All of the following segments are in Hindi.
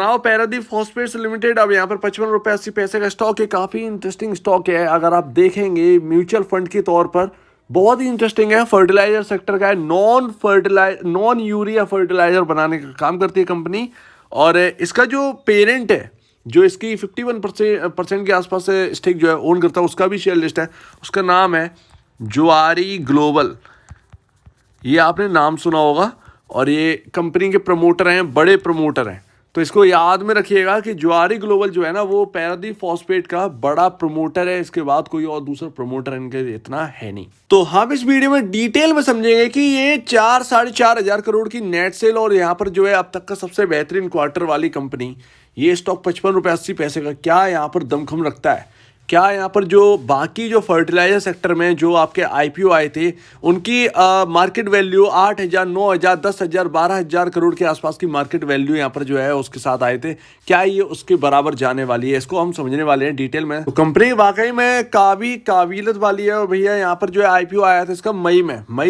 Now Paradip phosphates limited. अब यहाँ पर 55 रुपये 80 पैसे का स्टॉक है। काफ़ी इंटरेस्टिंग स्टॉक है। अगर आप देखेंगे म्यूचुअल फंड के तौर पर बहुत ही इंटरेस्टिंग है। फर्टिलाइजर सेक्टर का है। नॉन यूरिया फर्टिलाइजर बनाने का काम करती है कंपनी। और इसका जो पेरेंट है, जो इसकी 51% के आसपास स्टेक जो है ओन करता है, उसका भी शेयर लिस्ट है। उसका नाम है जुआरी ग्लोबल। ये आपने नाम सुना होगा। और ये कंपनी के प्रमोटर हैं, बड़े प्रमोटर हैं। तो इसको याद में रखिएगा कि जुआरी ग्लोबल जो है ना, वो पैरादीप फॉस्फेट का बड़ा प्रमोटर है। इसके बाद कोई और दूसरा प्रमोटर इनके इतना है नहीं। तो हम इस वीडियो में डिटेल में समझेंगे कि ये 4-4.5 हजार करोड़ की नेट सेल और यहाँ पर जो है अब तक का सबसे बेहतरीन क्वार्टर वाली कंपनी, ये स्टॉक 55 रुपये 80 पैसे का क्या यहाँ पर दमखम रखता है। क्या यहाँ पर जो बाकी जो फर्टिलाइजर सेक्टर में जो आपके आईपीओ आए थे, उनकी मार्केट वैल्यू 8,000 9,000 10,000 12,000 करोड़ के आसपास की मार्केट वैल्यू यहाँ पर जो है उसके साथ आए थे। क्या ये उसके बराबर जाने वाली है, इसको हम समझने वाले हैं डिटेल में। तो कंपनी वाकई में काबिलियत वाली है। और भैया यहाँ पर जो है आईपीओ आया था इसका मई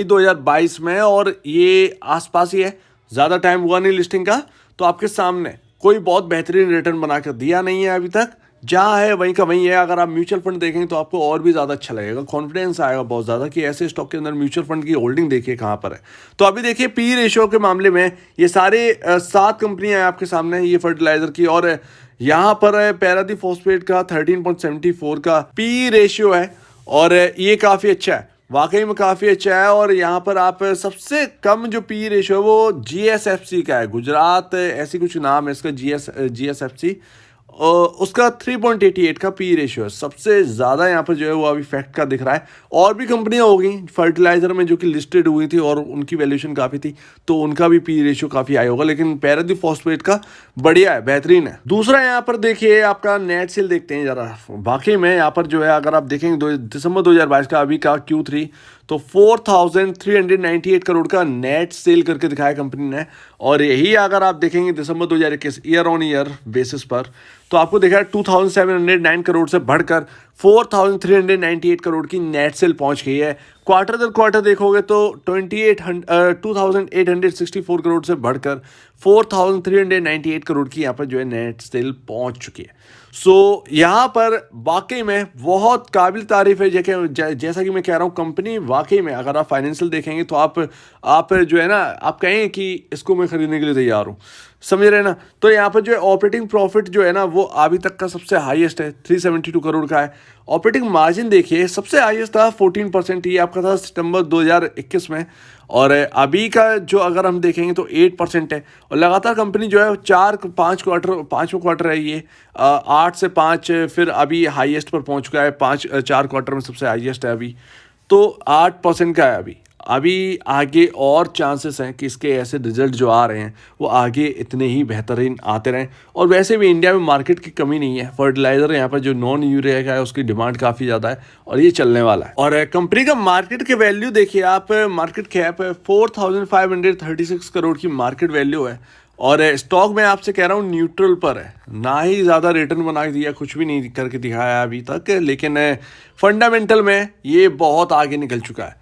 2022 में, और ये आसपास ही है, ज़्यादा टाइम हुआ नहीं लिस्टिंग का। तो आपके सामने कोई बहुत बेहतरीन रिटर्न बना कर दिया नहीं है अभी तक। जहाँ है वहीं का वहीं है। अगर आप म्यूचुअल फंड देखेंगे तो आपको और भी ज़्यादा अच्छा लगेगा, कॉन्फिडेंस आएगा बहुत ज़्यादा कि ऐसे स्टॉक के अंदर म्यूचुअल फंड की होल्डिंग देखिए कहाँ पर है। तो अभी देखिए पी रेशियो के मामले में ये सारे 7 कंपनियां हैं आपके सामने ये फर्टिलाइजर की। और यहाँ पर पैरादीप फॉस्फेट का 13.74 का पी रेशियो है। और ये काफ़ी अच्छा है, वाकई में काफ़ी अच्छा है। और यहाँ पर आप सबसे कम जो पी रेशियो है वो जीएसएफसी का है, गुजरात ऐसी कुछ नाम है इसका, जीएसएफसी। उसका 3.88 का पी रेशियो है। सबसे ज़्यादा यहाँ पर जो है वो अभी फैक्ट का दिख रहा है। और भी कंपनियां होगी फर्टिलाइजर में जो कि लिस्टेड हुई थी और उनकी वैल्यूएशन काफ़ी थी, तो उनका भी पी रेशियो काफ़ी हाई होगा। लेकिन पैरादीप फॉस्फेट का बढ़िया है, बेहतरीन है। दूसरा यहाँ पर देखिए आपका नेट सेल देखते हैं ज़रा। बाकी में यहाँ पर जो है अगर आप देखेंगे दिसंबर 2022 का अभी का Q3, तो 4,398 करोड़ का नेट सेल करके दिखाया कंपनी ने। और यही अगर आप देखेंगे दिसंबर 2021 ईयर ऑन ईयर बेसिस पर, तो आपको देखा है 2,709 करोड़ से बढ़कर 4,398 करोड़ की नेट सेल पहुंच गई है। क्वार्टर दर क्वार्टर देखोगे तो 2,864 करोड़ से बढ़कर 4,398 करोड़ की यहाँ पर जो है नेट सेल पहुंच चुकी है। सो यहाँ पर वाकई में बहुत काबिल तारीफ है। जैसा कि मैं कह रहा हूँ, कंपनी वाकई में अगर आप फाइनेंशियल देखेंगे तो आप जो है ना, आप कहेंगे कि इसको मैं खरीदने के लिए तैयार हूँ, समझ रहे ना। तो यहाँ पर जो है ऑपरेटिंग प्रॉफिट जो है ना वो अभी तक का सबसे हाईएस्ट है, 372 करोड़ का है। ऑपरेटिंग मार्जिन देखिए सबसे हाईएस्ट था 14%, ये आपका था सितंबर 2021 में। और अभी का जो अगर हम देखेंगे तो 8% है। और लगातार कंपनी जो है 5वां क्वार्टर है ये, 8 से 5 फिर अभी हाईएस्ट पर पहुंच चुका है। 4 क्वार्टर में सबसे हाईएस्ट है अभी, तो 8% का है अभी आगे और चांसेस हैं कि इसके ऐसे रिजल्ट जो आ रहे हैं वो आगे इतने ही बेहतरीन आते रहें। और वैसे भी इंडिया में मार्केट की कमी नहीं है। फर्टिलाइजर यहाँ पर जो नॉन यूरिया का है उसकी डिमांड काफ़ी ज़्यादा है और ये चलने वाला है। और कंपनी का मार्केट के वैल्यू देखिए आप, मार्केट कैप है 4,536 करोड़ की मार्केट वैल्यू है। और स्टॉक में आपसे कह रहा हूँ न्यूट्रल पर है, ना ही ज़्यादा रिटर्न बना दिया, कुछ भी नहीं करके दिखाया अभी तक। लेकिन फंडामेंटल में ये बहुत आगे निकल चुका है।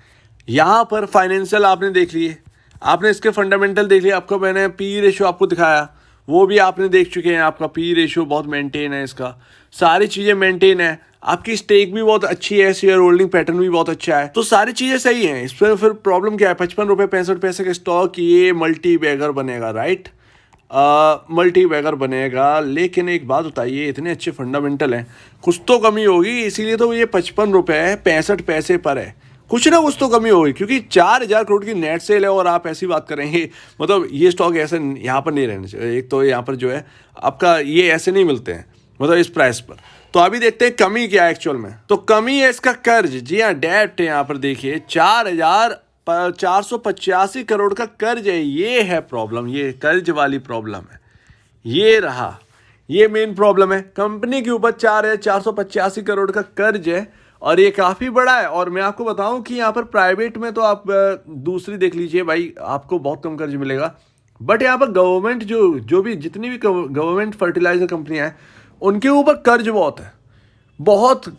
यहाँ पर फाइनेंशियल आपने देख लिए, आपने इसके फंडामेंटल देख लिए, आपको मैंने पी रेशियो आपको दिखाया वो भी आपने देख चुके हैं। आपका पी रेशियो बहुत मेंटेन है, इसका सारी चीज़ें मेंटेन है। आपकी स्टेक भी बहुत अच्छी है, शेयर होल्डिंग पैटर्न भी बहुत अच्छा है, तो सारी चीज़ें सही हैं। इस पर फिर प्रॉब्लम क्या है, 55 रुपये 65 पैसे का स्टॉक ये मल्टी बैगर बनेगा, राइट, मल्टी बैगर बनेगा। लेकिन एक बात बताइए, इतने अच्छे फंडामेंटल हैं, कुछ तो कमी होगी, इसीलिए तो ये 55 रुपये 65 पैसे पर है। कुछ ना कुछ तो कमी होगी, क्योंकि 4,000 करोड़ की नेट सेल है और आप ऐसी बात करेंगे, मतलब ये स्टॉक ऐसे यहाँ पर नहीं रहने चाहिए। एक तो यहाँ पर जो है आपका ये ऐसे नहीं मिलते हैं, मतलब इस प्राइस पर। तो अभी देखते हैं कमी क्या है एक्चुअल में। तो कमी है इसका कर्ज, जी हाँ, डेब्ट है। यहाँ पर देखिए 4,485 करोड़ का कर्ज है। ये है प्रॉब्लम, ये कर्ज वाली प्रॉब्लम है, ये रहा, ये मेन प्रॉब्लम है। कंपनी के ऊपर 4,485 करोड़ का कर्ज है और ये काफ़ी बड़ा है। और मैं आपको बताऊं कि यहाँ पर प्राइवेट में तो आप दूसरी देख लीजिए भाई, आपको बहुत कम कर्ज मिलेगा। बट यहाँ पर गवर्नमेंट जो भी जितनी भी गवर्नमेंट फर्टिलाइजर कंपनियां हैं उनके ऊपर कर्ज बहुत है,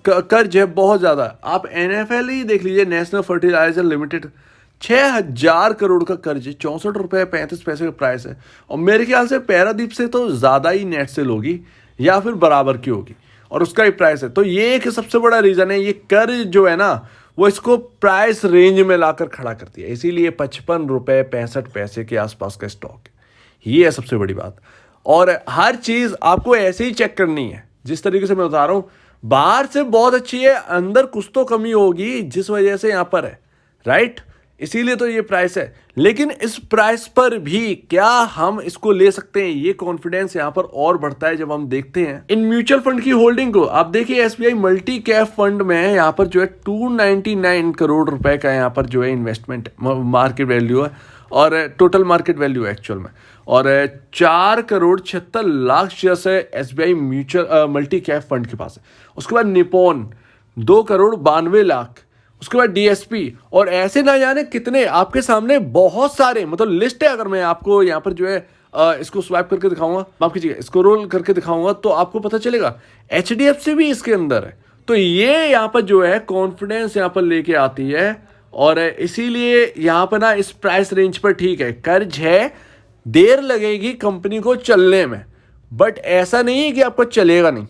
कर्ज है बहुत ज़्यादा। आप NFL ही देख लीजिए, नेशनल फर्टिलाइजर लिमिटेड, 6,000 करोड़ का कर्ज है, 64 रुपये 35 पैसे का प्राइस है। और मेरे ख्याल से पैरादीप से तो ज़्यादा ही नेट सेल होगी या फिर बराबर की होगी, और उसका ही प्राइस है। तो ये एक सबसे बड़ा रीज़न है, ये कर्ज जो है ना वो इसको प्राइस रेंज में लाकर खड़ा करती है, इसीलिए 55 रुपये 65 पैसे के आसपास का स्टॉक है। ये है सबसे बड़ी बात। और हर चीज़ आपको ऐसे ही चेक करनी है जिस तरीके से मैं बता रहा हूँ। बाहर से बहुत अच्छी है, अंदर कुछ तो कमी होगी जिस वजह से यहाँ पर है, राइट? इसीलिए तो ये प्राइस है। लेकिन इस प्राइस पर भी क्या हम इसको ले सकते हैं, ये कॉन्फिडेंस यहाँ पर और बढ़ता है जब हम देखते हैं इन म्यूचुअल फंड की होल्डिंग को। आप देखिए एसबीआई मल्टी कैप फंड में यहाँ पर जो है 299 करोड़ रुपए का यहाँ पर जो है इन्वेस्टमेंट मार्केट वैल्यू है, और टोटल मार्केट वैल्यू है एक्चुअल में, और 4,76,00,000 शेयर्स है SBI mutual multi cap fund के पास है। उसके बाद निपॉन 2,92,00,000, उसके बाद डीएसपी, और ऐसे ना जाने कितने आपके सामने बहुत सारे, मतलब लिस्ट है। अगर मैं आपको यहाँ पर जो है इसको स्वाइप करके दिखाऊंगा, माफ कीजिएगा, इसको रोल करके दिखाऊंगा तो आपको पता चलेगा एचडीएफसी भी इसके अंदर है। तो ये यहाँ पर जो है कॉन्फिडेंस यहाँ पर लेके आती है, और इसीलिए यहाँ पर ना इस प्राइस रेंज पर ठीक है। कर्ज है, देर लगेगी कंपनी को चलने में, बट ऐसा नहीं है कि आपको चलेगा नहीं,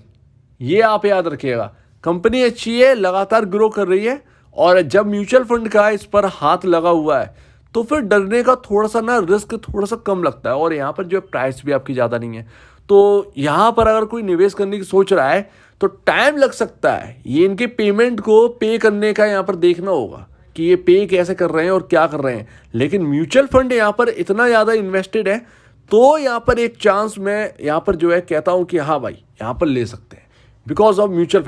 ये आप याद रखिएगा। कंपनी अच्छी है, लगातार ग्रो कर रही है, और जब म्यूचुअल फंड का इस पर हाथ लगा हुआ है तो फिर डरने का थोड़ा सा ना रिस्क थोड़ा सा कम लगता है, और यहाँ पर जो प्राइस भी आपकी ज़्यादा नहीं है। तो यहाँ पर अगर कोई निवेश करने की सोच रहा है तो टाइम लग सकता है, ये इनके पेमेंट को पे करने का यहाँ पर देखना होगा कि ये पे कैसे कर रहे हैं और क्या कर रहे हैं। लेकिन म्यूचुअल फंड यहाँ पर इतना ज़्यादा इन्वेस्टेड है, तो यहाँ पर एक चांस मैं यहाँ पर जो है कहता हूँ कि हाँ भाई यहाँ पर ले सकते हैं, बिकॉज ऑफ म्यूचुअल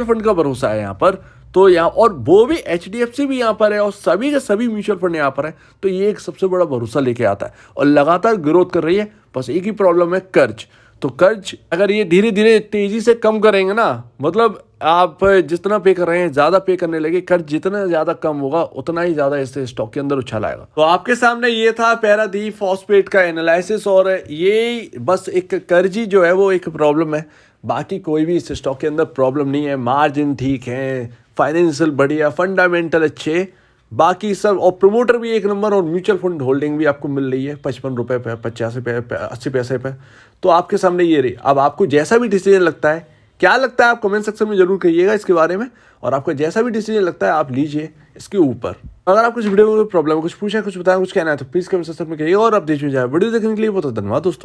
फंड का भरोसा है यहाँ पर। तो यहाँ, और वो भी एचडीएफसी भी यहाँ पर है, और सभी के सभी म्यूचुअल फंड यहाँ पर है। तो ये एक सबसे बड़ा भरोसा लेके आता है, और लगातार ग्रोथ कर रही है। बस एक ही प्रॉब्लम है, कर्ज। तो कर्ज अगर ये धीरे धीरे तेजी से कम करेंगे ना, मतलब आप जितना पे कर रहे हैं ज़्यादा पे करने लगे, कर्ज जितना ज़्यादा कम होगा उतना ही ज़्यादा इससे स्टॉक के अंदर उछाल आएगा। तो आपके सामने ये था पैरादीप फॉस्फेट का एनालिसिस, और ये बस एक कर्ज ही जो है वो एक प्रॉब्लम है, बाकी कोई भी इस स्टॉक के अंदर प्रॉब्लम नहीं है। मार्जिन ठीक है, फाइनेंशियल बढ़िया, फंडामेंटल अच्छे, बाकी सब, और प्रमोटर भी एक नंबर, और म्यूचुअल फंड होल्डिंग भी आपको मिल रही है 55 रुपये पे 80 पैसे पे। तो आपके सामने ये रही। अब आपको जैसा भी डिसीजन लगता है, क्या लगता है आप कमेंट सेक्शन में जरूर कहिएगा इसके बारे में, और आपको जैसा भी डिसीजन लगता है आप लीजिए इसके ऊपर। अगर आपको इस वीडियो में कोई प्रॉब्लम, कुछ पूछा, कुछ बताया, कुछ कहना है तो प्लीज़ कमेंट सेक्शन में कहिएगा। और आप देखिए वीडियो देखने के लिए बहुत धन्यवाद दोस्तों।